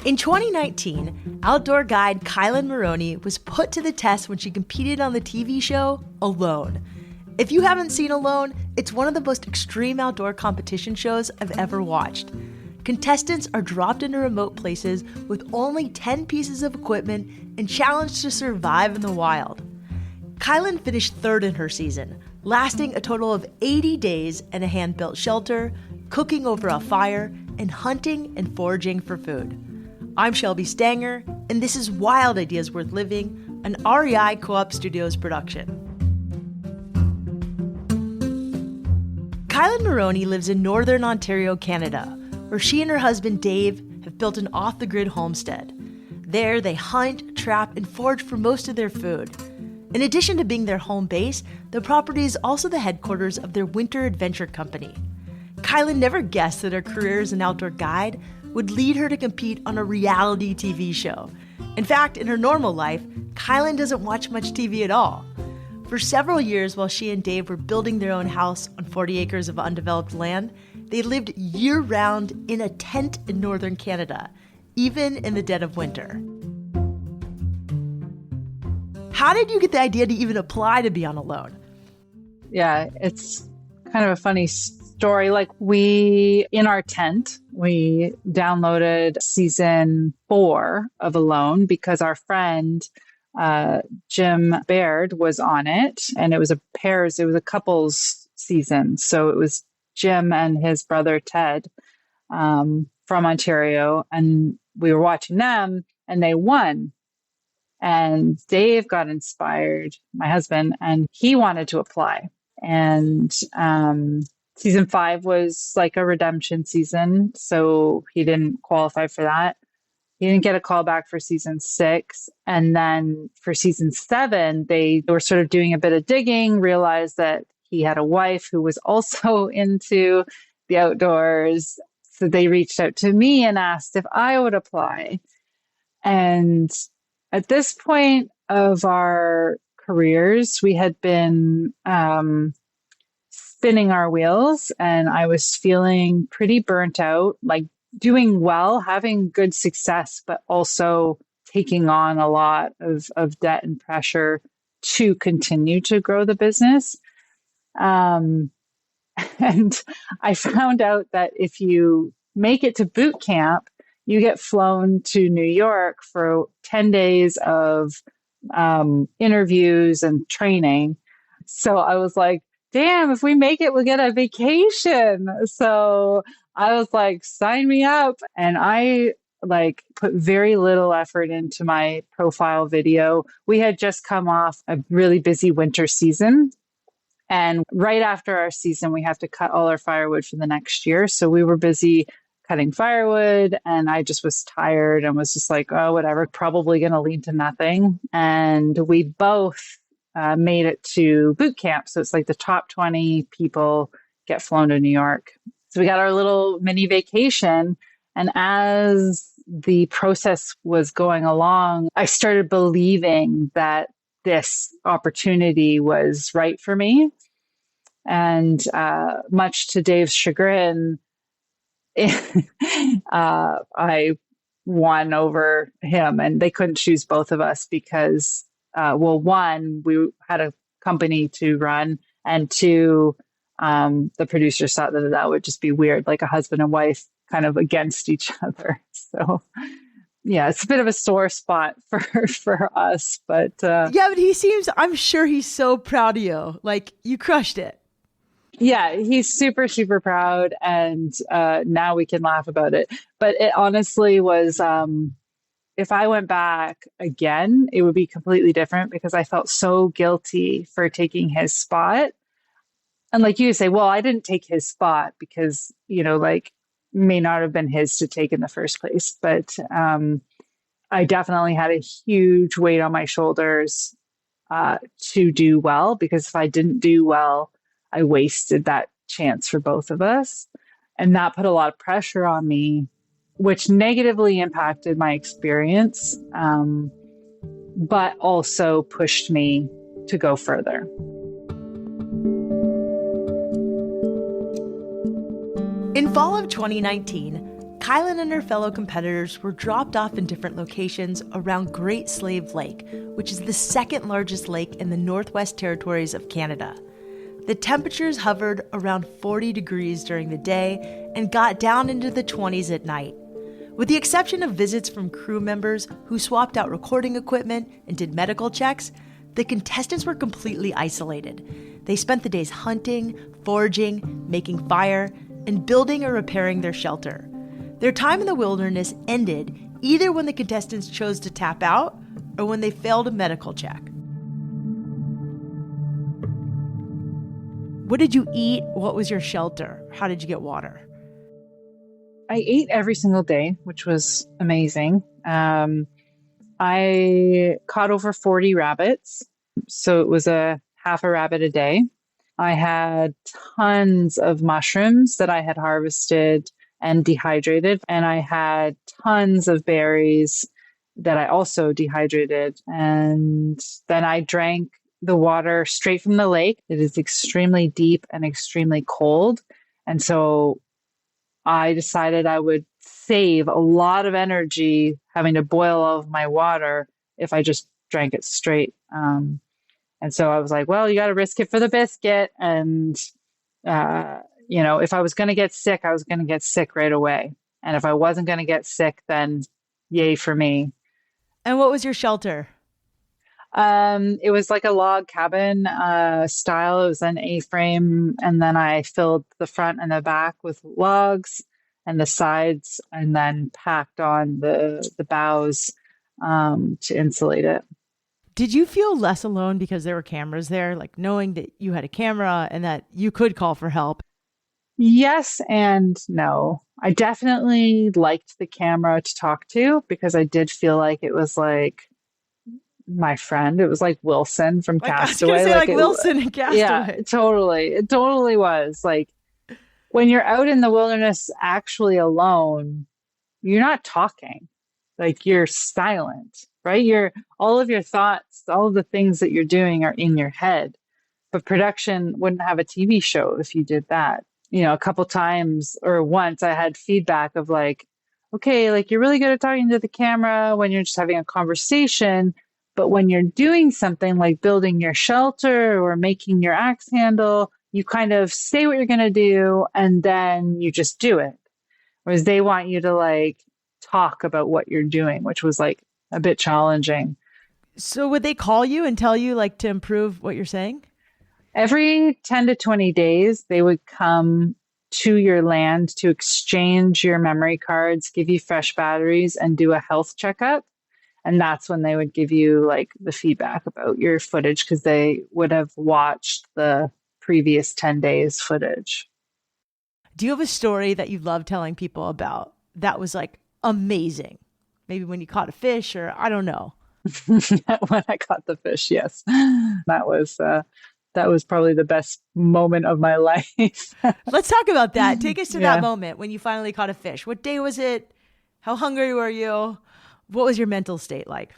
In 2019, outdoor guide Kielyn Marrone was put to the test when she competed on the TV show Alone. If you haven't seen Alone, it's one of the most extreme outdoor competition shows I've ever watched. Contestants are dropped into remote places with only 10 pieces of equipment and challenged to survive in the wild. Kielyn finished third in her season, lasting a total of 80 days in a hand-built shelter, cooking over a fire, and hunting and foraging for food. I'm Shelby Stanger, and this is Wild Ideas Worth Living, an REI Co-op Studios production. Kielyn Marrone lives in northern Ontario, Canada, where she and her husband Dave have built an off-the-grid homestead. There, they hunt, trap, and forage for most of their food. In addition to being their home base, the property is also the headquarters of their winter adventure company. Kielyn never guessed that her career as an outdoor guide would lead her to compete on a reality TV show. In fact, in her normal life, Kielyn doesn't watch much TV at all. For several years while she and Dave were building their own house on 40 acres of undeveloped land, they lived year-round in a tent in northern Canada, even in the dead of winter. How did you get the idea to even apply to be on Alone? Yeah, it's kind of a funny story. Like in our tent, we downloaded season 4 of Alone because our friend, Jim Baird, was on it, and it was a couples season. So it was Jim and his brother, Ted, from Ontario, and we were watching them and they won. And Dave got inspired, my husband, and he wanted to apply. And, season 5 was like a redemption season, so he didn't qualify for that. He didn't get a call back for season 6. And then for season 7, they were sort of doing a bit of digging, realized that he had a wife who was also into the outdoors. So they reached out to me and asked if I would apply. And at this point of our careers, we had been spinning our wheels, and I was feeling pretty burnt out, like doing well, having good success, but also taking on a lot of debt and pressure to continue to grow the business. And I found out that if you make it to boot camp, you get flown to New York for 10 days of interviews and training. So I was like, damn, if we make it, we'll get a vacation. So I was like, sign me up. And I put very little effort into my profile video. We had just come off a really busy winter season. And right after our season, we have to cut all our firewood for the next year. So we were busy cutting firewood, and I just was tired and was just like, oh, whatever, probably going to lead to nothing. And we both made it to boot camp. So it's like the top 20 people get flown to New York. So we got our little mini vacation. And as the process was going along, I started believing that this opportunity was right for me. And much to Dave's chagrin, I won over him, and they couldn't choose both of us because, one, we had a company to run, and 2, the producers thought that would just be weird, like a husband and wife kind of against each other. So yeah, it's a bit of a sore spot for us, but yeah, but I'm sure he's so proud of you. Like, you crushed it. Yeah, he's super, super proud. And now we can laugh about it. But it honestly was, if I went back again, it would be completely different because I felt so guilty for taking his spot. And like you say, well, I didn't take his spot because, may not have been his to take in the first place. But I definitely had a huge weight on my shoulders to do well, because if I didn't do well, I wasted that chance for both of us. And that put a lot of pressure on me, which negatively impacted my experience, but also pushed me to go further. In fall of 2019, Kielyn and her fellow competitors were dropped off in different locations around Great Slave Lake, which is the second largest lake in the Northwest Territories of Canada. The temperatures hovered around 40 degrees during the day and got down into the 20s at night. With the exception of visits from crew members who swapped out recording equipment and did medical checks, the contestants were completely isolated. They spent the days hunting, foraging, making fire, and building or repairing their shelter. Their time in the wilderness ended either when the contestants chose to tap out or when they failed a medical check. What did you eat? What was your shelter? How did you get water? I ate every single day, which was amazing. I caught over 40 rabbits, so it was a half a rabbit a day. I had tons of mushrooms that I had harvested and dehydrated, and I had tons of berries that I also dehydrated. And then I drank the water straight from the lake. It is extremely deep and extremely cold. And so I decided I would save a lot of energy having to boil all of my water if I just drank it straight. And so I was like, well, you got to risk it for the biscuit. And, if I was going to get sick, I was going to get sick right away. And if I wasn't going to get sick, then yay for me. And what was your shelter? It was like a log cabin style. It was an A-frame. And then I filled the front and the back with logs and the sides, and then packed on the boughs to insulate it. Did you feel less alone because there were cameras there, like knowing that you had a camera and that you could call for help? Yes and no. I definitely liked the camera to talk to because I did feel like it was like my friend. It was like Wilson from Castaway. I was going to say Wilson in Castaway. Yeah, totally. It totally was. Like when you're out in the wilderness actually alone, you're not talking. Like you're silent, right? All of your thoughts, all of the things that you're doing are in your head. But production wouldn't have a TV show if you did that. A couple times or once I had feedback of like, okay, like you're really good at talking to the camera when you're just having a conversation. But when you're doing something like building your shelter or making your axe handle, you kind of say what you're going to do and then you just do it. Whereas they want you to like talk about what you're doing, which was like a bit challenging. So would they call you and tell you like to improve what you're saying? Every 10 to 20 days, they would come to your land to exchange your memory cards, give you fresh batteries, and do a health checkup. And that's when they would give you like the feedback about your footage because they would have watched the previous 10 days footage. Do you have a story that you love telling people about that was like amazing? Maybe when you caught a fish or I don't know. When I caught the fish, yes. That was probably the best moment of my life. Let's talk about that. Take us to that moment when you finally caught a fish. What day was it? How hungry were you? What was your mental state like?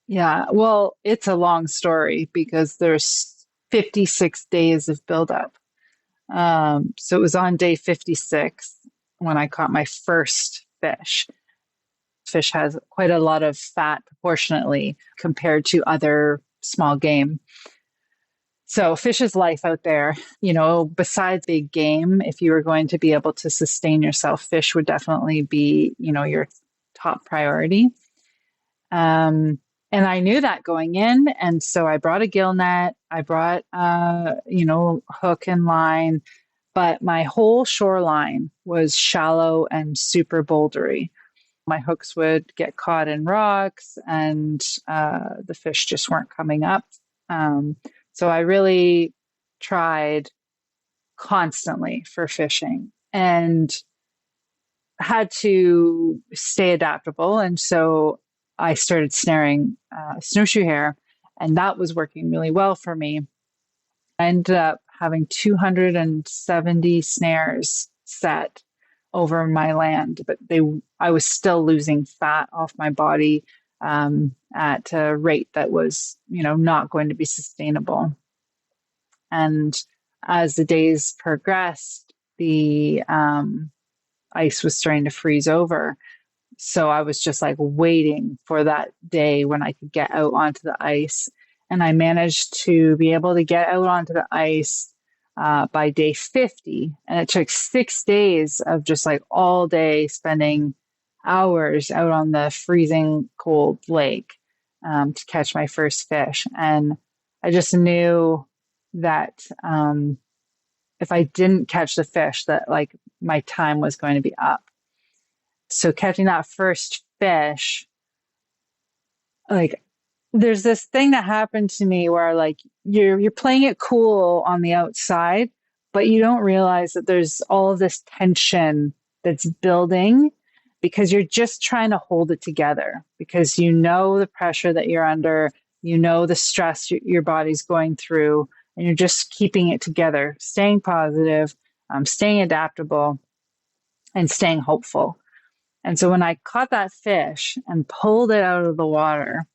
Yeah, well, it's a long story because there's 56 days of buildup. So it was on day 56 when I caught my first fish. Fish has quite a lot of fat proportionately compared to other small game. So fish is life out there. Besides big game, if you were going to be able to sustain yourself, fish would definitely be, your top priority. And I knew that going in. And so I brought a gill net. I brought, hook and line. But my whole shoreline was shallow and super bouldery. My hooks would get caught in rocks and the fish just weren't coming up. So I really tried constantly for fishing and had to stay adaptable. And so I started snaring snowshoe hare, and that was working really well for me. I ended up having 270 snares set over my land, but I was still losing fat off my body at a rate that was, not going to be sustainable. And as the days progressed, the ice was starting to freeze over. So I was just like waiting for that day when I could get out onto the ice. And I managed to be able to get out onto the ice by day 50. And it took 6 days of just like all day spending hours out on the freezing cold lake to catch my first fish. And I just knew that if I didn't catch the fish, that like my time was going to be up. So catching that first fish, like there's this thing that happened to me where like you're playing it cool on the outside, but you don't realize that there's all of this tension that's building because you're just trying to hold it together because you know the pressure that you're under, you know the stress your body's going through, and you're just keeping it together, staying positive, staying adaptable, and staying hopeful. And so when I caught that fish and pulled it out of the water,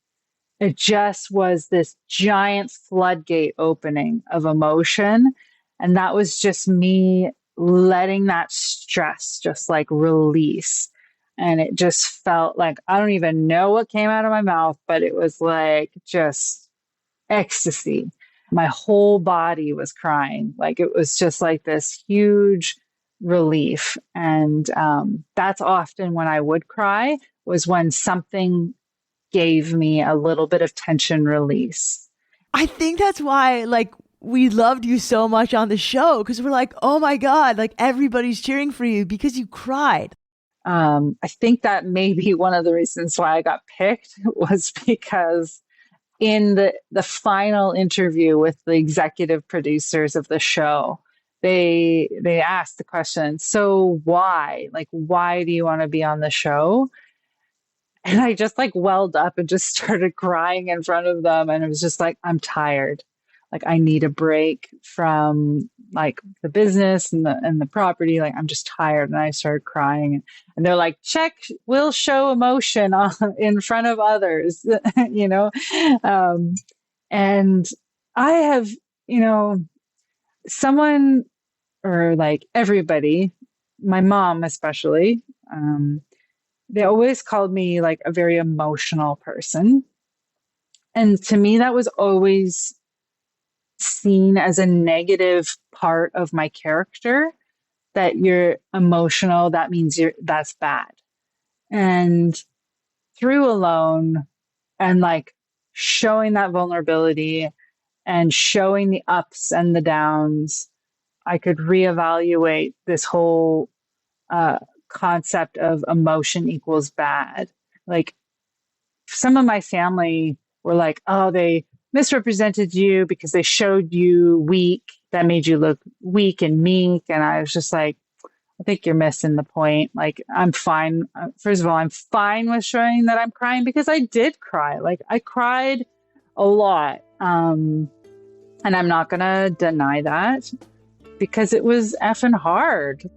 it just was this giant floodgate opening of emotion. And that was just me letting that stress just like release. And it just felt like, I don't even know what came out of my mouth, but it was like just ecstasy. My whole body was crying. Like it was just like this huge relief. And that's often when I would cry, was when something gave me a little bit of tension release. I think that's why like we loved you so much on the show, because we're like, oh my God, like everybody's cheering for you because you cried. I think that may be one of the reasons why I got picked, was because in the final interview with the executive producers of the show, they asked the question, so why? Like, why do you want to be on the show? And I just like welled up and just started crying in front of them. And it was just like, I'm tired. Like I need a break from like the business and the property. Like I'm just tired. And I started crying, and they're like, check, we'll show emotion in front of others, you know? And I have, you know, someone, or like everybody, my mom especially, they always called me like a very emotional person. And to me, that was always seen as a negative part of my character, that you're emotional, that means that's bad. And through Alone and like showing that vulnerability and showing the ups and the downs, I could reevaluate this whole concept of emotion equals bad. Like some of my family were like, oh, they misrepresented you because they showed you weak. That made you look weak and meek. And I was just like, I think you're missing the point. Like, I'm fine. First of all, I'm fine with showing that I'm crying, because I did cry. Like I cried a lot. And I'm not going to deny that, because it was effing hard.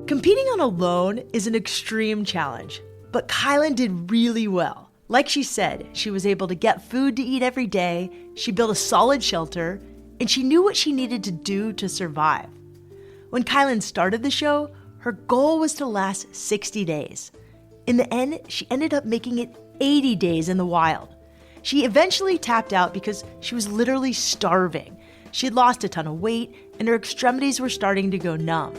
Competing on Alone is an extreme challenge, but Kielyn did really well. Like she said, she was able to get food to eat every day, she built a solid shelter, and she knew what she needed to do to survive. When Kielyn started the show, her goal was to last 60 days. In the end, she ended up making it 80 days in the wild. She eventually tapped out because she was literally starving. She had lost a ton of weight, and her extremities were starting to go numb.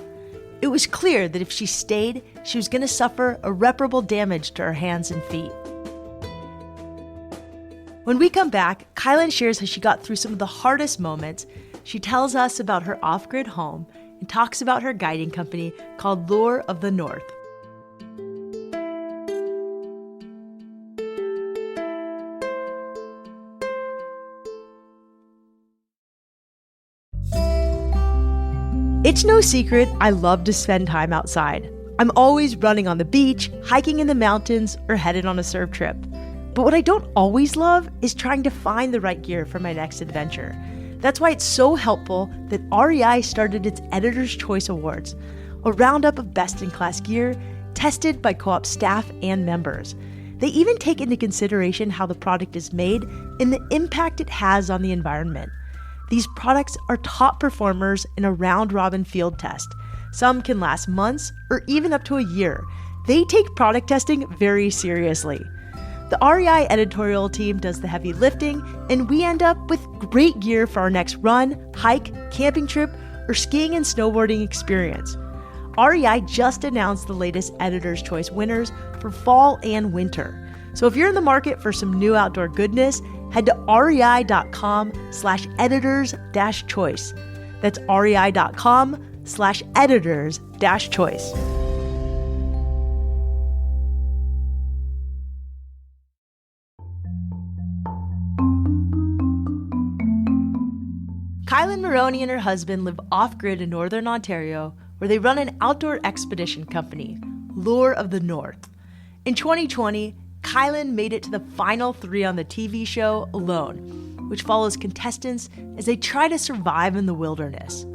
It was clear that if she stayed, she was going to suffer irreparable damage to her hands and feet. When we come back, Kielyn shares how she got through some of the hardest moments. She tells us about her off-grid home and talks about her guiding company called Lure of the North. It's no secret I love to spend time outside. I'm always running on the beach, hiking in the mountains, or headed on a surf trip. But what I don't always love is trying to find the right gear for my next adventure. That's why it's so helpful that REI started its Editor's Choice Awards, a roundup of best-in-class gear tested by co-op staff and members. They even take into consideration how the product is made and the impact it has on the environment. These products are top performers in a round-robin field test. Some can last months or even up to a year. They take product testing very seriously. The REI editorial team does the heavy lifting, and we end up with great gear for our next run, hike, camping trip, or skiing and snowboarding experience. REI just announced the latest Editor's Choice winners for fall and winter. So if you're in the market for some new outdoor goodness, head to rei.com/editors-choice. That's rei.com/editors-choice. Kielyn Marrone and her husband live off-grid in Northern Ontario, where they run an outdoor expedition company, Lure of the North. In 2020, Kielyn made it to the final 3 on the TV show Alone, which follows contestants as they try to survive in the wilderness.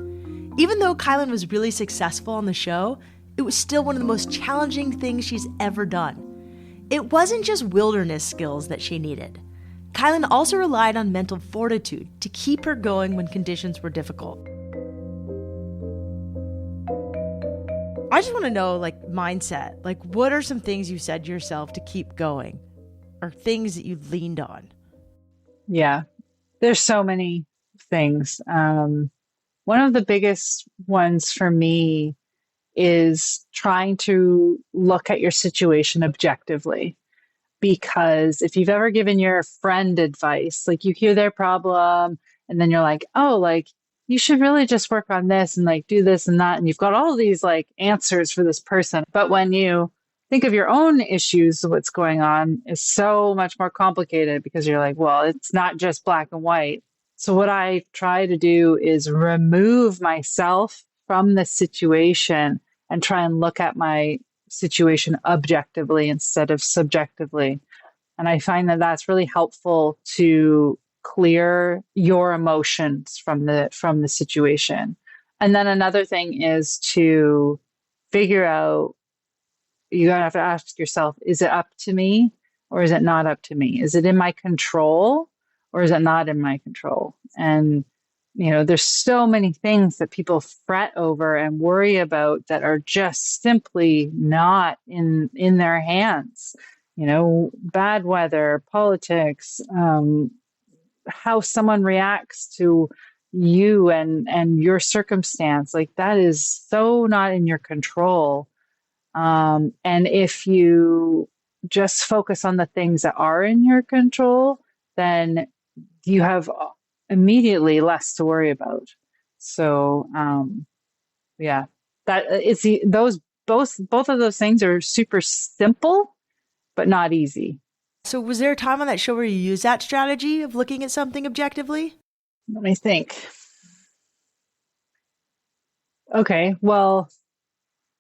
Even though Kielyn was really successful on the show, it was still one of the most challenging things she's ever done. It wasn't just wilderness skills that she needed. Kielyn also relied on mental fortitude to keep her going when conditions were difficult. I just want to know, mindset. What are some things you said to yourself to keep going? Or things that you leaned on? Yeah, there's so many things. One of the biggest ones for me is trying to look at your situation objectively. Because if you've ever given your friend advice, you hear their problem and then you're like, oh, you should really just work on this and do this and that. And you've got all these answers for this person. But when you think of your own issues, what's going on is so much more complicated because you're like, well, it's not just black and white. So what I try to do is remove myself from the situation and try and look at my situation objectively instead of subjectively. And I find that that's really helpful to clear your emotions from the situation. And then another thing is to figure out, you have to ask yourself, is it up to me or is it not up to me? Is it in my control or is it not in my control? And there's so many things that people fret over and worry about that are just simply not in their hands. Bad weather, politics, how someone reacts to you and your circumstance. That is so not in your control. And if you just focus on the things that are in your control, then you have immediately less to worry about. So, that it's both of those things are super simple, but not easy. So was there a time on that show where you used that strategy of looking at something objectively? Let me think. Okay, well,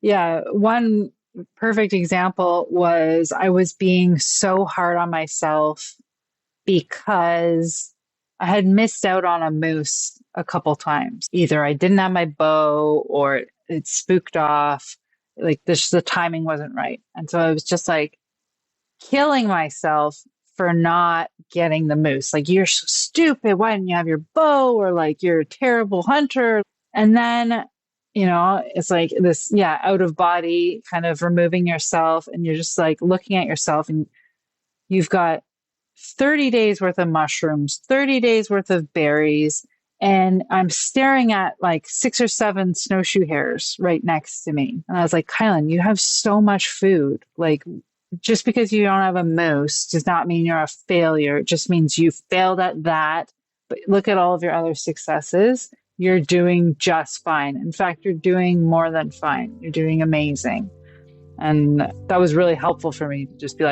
yeah, one perfect example was I was being so hard on myself because I had missed out on a moose a couple times. Either I didn't have my bow or it spooked off. The timing wasn't right. And so I was just killing myself for not getting the moose. You're so stupid. Why didn't you have your bow? Or you're a terrible hunter. And then, it's this, out of body kind of removing yourself. And you're just looking at yourself and you've got 30 days worth of mushrooms, 30 days worth of berries. And I'm staring at 6 or 7 snowshoe hares right next to me. And I was like, Kielyn, you have so much food. Just because you don't have a moose does not mean you're a failure. It just means you failed at that. But look at all of your other successes. You're doing just fine. In fact, you're doing more than fine. You're doing amazing. And that was really helpful for me to just be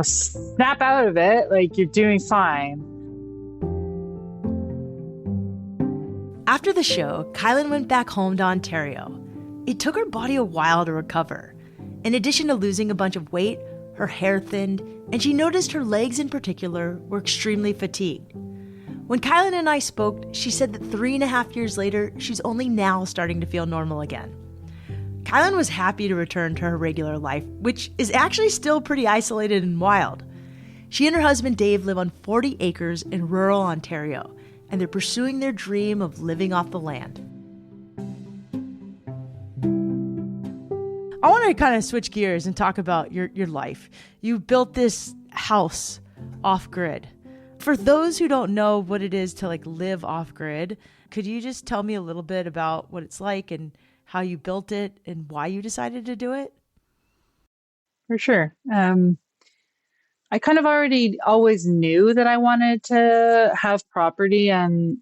snap out of it. You're doing fine. After the show, Kielyn went back home to Ontario. It took her body a while to recover. In addition to losing a bunch of weight, her hair thinned, and she noticed her legs in particular were extremely fatigued. When Kielyn and I spoke, she said that 3.5 years later, she's only now starting to feel normal again. Kielyn was happy to return to her regular life, which is actually still pretty isolated and wild. She and her husband Dave live on 40 acres in rural Ontario, and they're pursuing their dream of living off the land. I want to kind of switch gears and talk about your life. You built this house off grid. For those who don't know what it is to live off grid, could you just tell me a little bit about what it's like and how you built it and why you decided to do it? For sure. I kind of already always knew that I wanted to have property and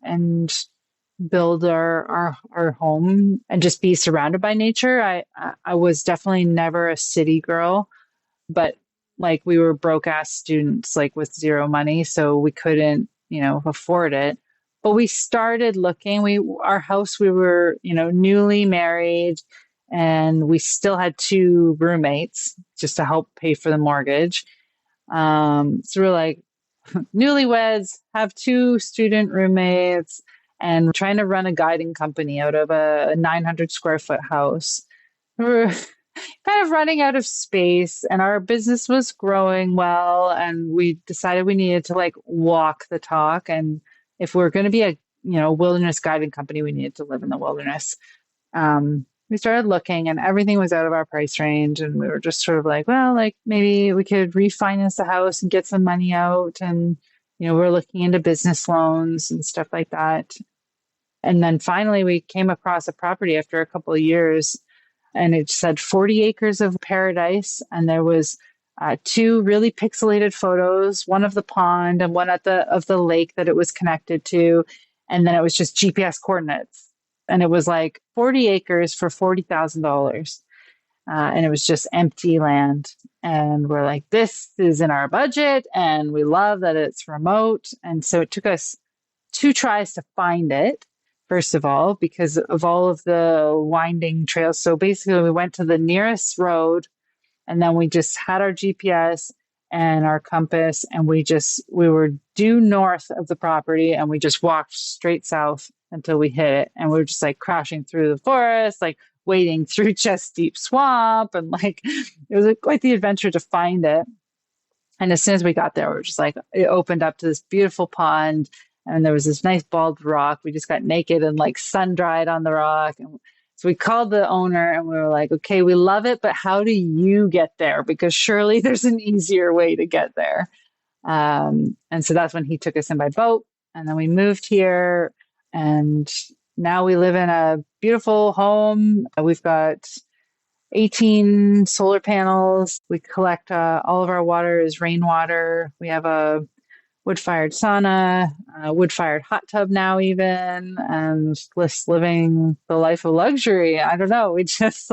build our home and just be surrounded by nature. I was definitely never a city girl, but we were broke ass students with zero money, so we couldn't afford it. But we started looking. Our house, we were newly married, and we still had 2 roommates just to help pay for the mortgage. So we're like, newlyweds, have 2 student roommates, and trying to run a guiding company out of a 900 square foot house. We're kind of running out of space, and our business was growing well, and we decided we needed to walk the talk. And if we're going to be a wilderness guiding company, we needed to live in the wilderness. We started looking, and everything was out of our price range, and we were just sort of maybe we could refinance the house and get some money out. And we're looking into business loans and stuff like that. And then finally we came across a property after a couple of years, and it said 40 acres of paradise. And there was 2 really pixelated photos, one of the pond and one of the lake that it was connected to. And then it was just GPS coordinates. And it was 40 acres for $40,000. And it was just empty land. And we're like, this is in our budget, and we love that it's remote. And so it took us 2 tries to find it, first of all, because of all of the winding trails. So basically we went to the nearest road, and then we just had our GPS and our compass, and we were due north of the property, and we just walked straight south until we hit it. And we were just crashing through the forest, wading through chest deep swamp. And it was quite the adventure to find it. And as soon as we got there, we were just it opened up to this beautiful pond, and there was this nice bald rock. We just got naked and sun dried on the rock. And so we called the owner, and we were like, okay, we love it, but how do you get there? Because surely there's an easier way to get there. And so that's when he took us in by boat, and then we moved here, and now we live in a beautiful home. We've got 18 solar panels. We collect all of our water is rainwater. We have a wood-fired sauna, a wood-fired hot tub now even, and just living the life of luxury. I don't know. We just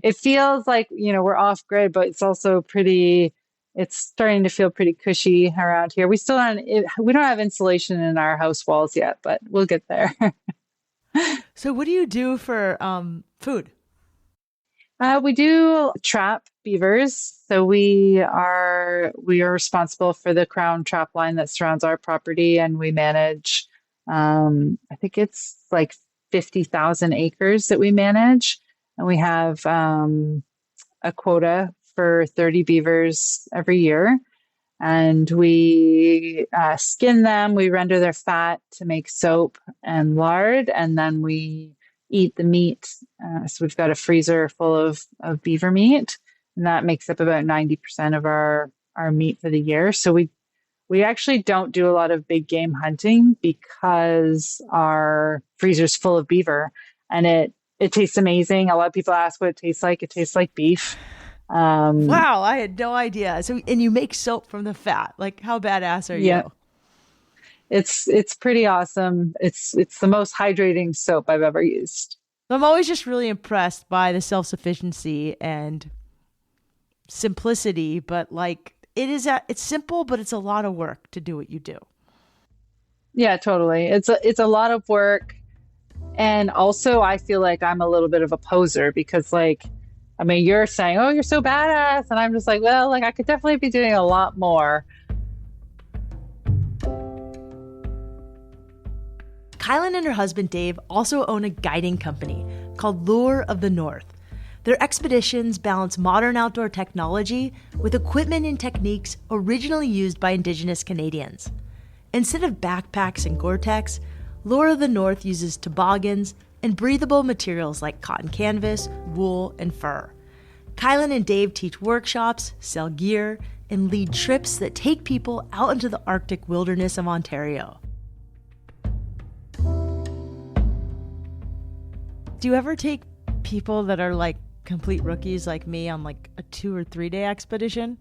it feels we're off grid, but it's also it's starting to feel pretty cushy around here. We don't have insulation in our house walls yet, but we'll get there. So what do you do for food? We do trap beavers. So we are responsible for the crown trap line that surrounds our property, and we manage, I think it's 50,000 acres that we manage. And we have a quota for 30 beavers every year. And we skin them, we render their fat to make soap and lard, and then we eat the meat. So we've got a freezer full of beaver meat, and that makes up about 90% of our meat for the year. So we actually don't do a lot of big game hunting because our freezer's full of beaver, and it tastes amazing. A lot of people ask what it tastes like. It tastes like beef. Wow, I had no idea. So, and you make soap from the fat. How badass are you? It's pretty awesome. It's the most hydrating soap I've ever used. I'm always just really impressed by the self-sufficiency and simplicity, but it's simple, but it's a lot of work to do what you do. Yeah, totally. It's a lot of work. And also I feel like I'm a little bit of a poser because you're saying, oh, you're so badass. And I'm just well, I could definitely be doing a lot more. Kielyn and her husband, Dave, also own a guiding company called Lure of the North. Their expeditions balance modern outdoor technology with equipment and techniques originally used by Indigenous Canadians. Instead of backpacks and Gore-Tex, Lure of the North uses toboggans and breathable materials like cotton canvas, wool, and fur. Kielyn and Dave teach workshops, sell gear, and lead trips that take people out into the Arctic wilderness of Ontario. Do you ever take people that are like complete rookies like me on like a 2 or 3 day expedition?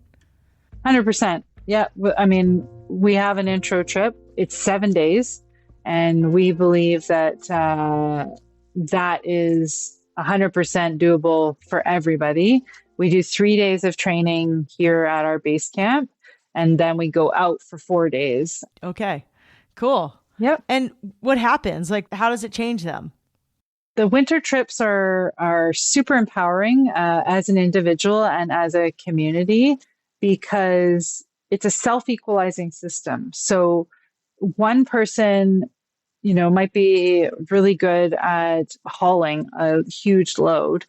100%. Yeah. I mean, we have an intro trip. It's 7 days. And we believe that that is 100% doable for everybody. We do 3 days of training here at our base camp, and then we go out for 4 days. Okay, cool. Yep. And what happens? Like, how does it change them? The winter trips are super empowering as an individual and as a community, because it's a self-equalizing system. So one person, might be really good at hauling a huge load,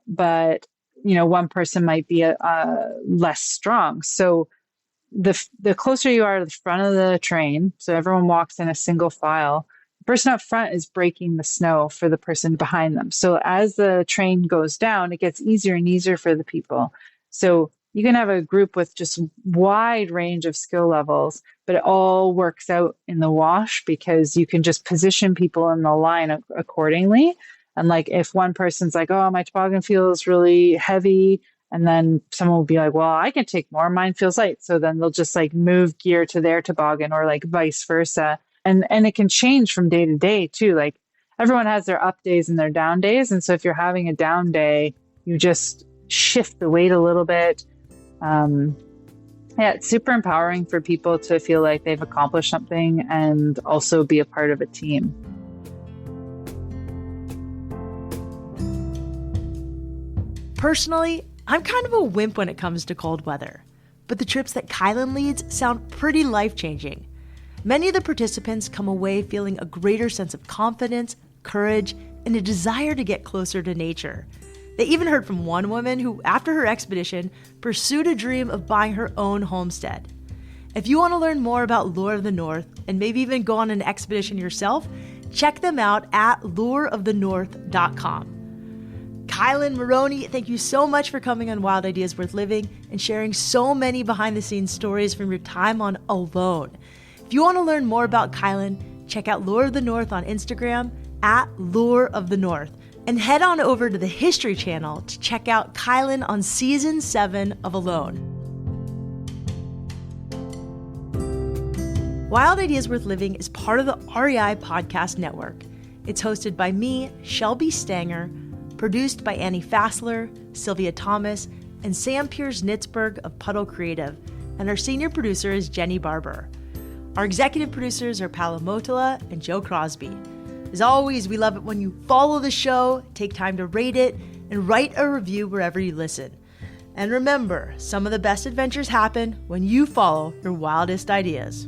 but, one person might be less strong. So the closer you are to the front of the train, so everyone walks in a single file, the person up front is breaking the snow for the person behind them. So as the train goes down, it gets easier and easier for the people. So you can have a group with just wide range of skill levels, but it all works out in the wash because you can just position people in the line accordingly. And like, if one person's like, oh, my toboggan feels really heavy, and then someone will be like, well, I can take more, mine feels light. So then they'll just like move gear to their toboggan, or like vice versa. And it can change from day to day too. Like, everyone has their up days and their down days. And so if you're having a down day, you just shift the weight a little bit. It's super empowering for people to feel like they've accomplished something and also be a part of a team. Personally, I'm kind of a wimp when it comes to cold weather, but the trips that Kielyn leads sound pretty life-changing. Many of the participants come away feeling a greater sense of confidence, courage, and a desire to get closer to nature. They even heard from one woman who, after her expedition, pursued a dream of buying her own homestead. If you want to learn more about Lure of the North and maybe even go on an expedition yourself, check them out at lureofthenorth.com. Kielyn, Marrone, thank you so much for coming on Wild Ideas Worth Living and sharing so many behind-the-scenes stories from your time on Alone. If you want to learn more about Kielyn, check out Lure of the North on Instagram at Lure of the North. And head on over to the History Channel to check out Kielyn on Season 7 of Alone. Wild Ideas Worth Living is part of the REI Podcast Network. It's hosted by me, Shelby Stanger, produced by Annie Fassler, Sylvia Thomas, and Sam Piers-Nitzberg of Puddle Creative, and our senior producer is Jenny Barber. Our executive producers are Paolo Motola and Joe Crosby. As always, we love it when you follow the show, take time to rate it, and write a review wherever you listen. And remember, some of the best adventures happen when you follow your wildest ideas.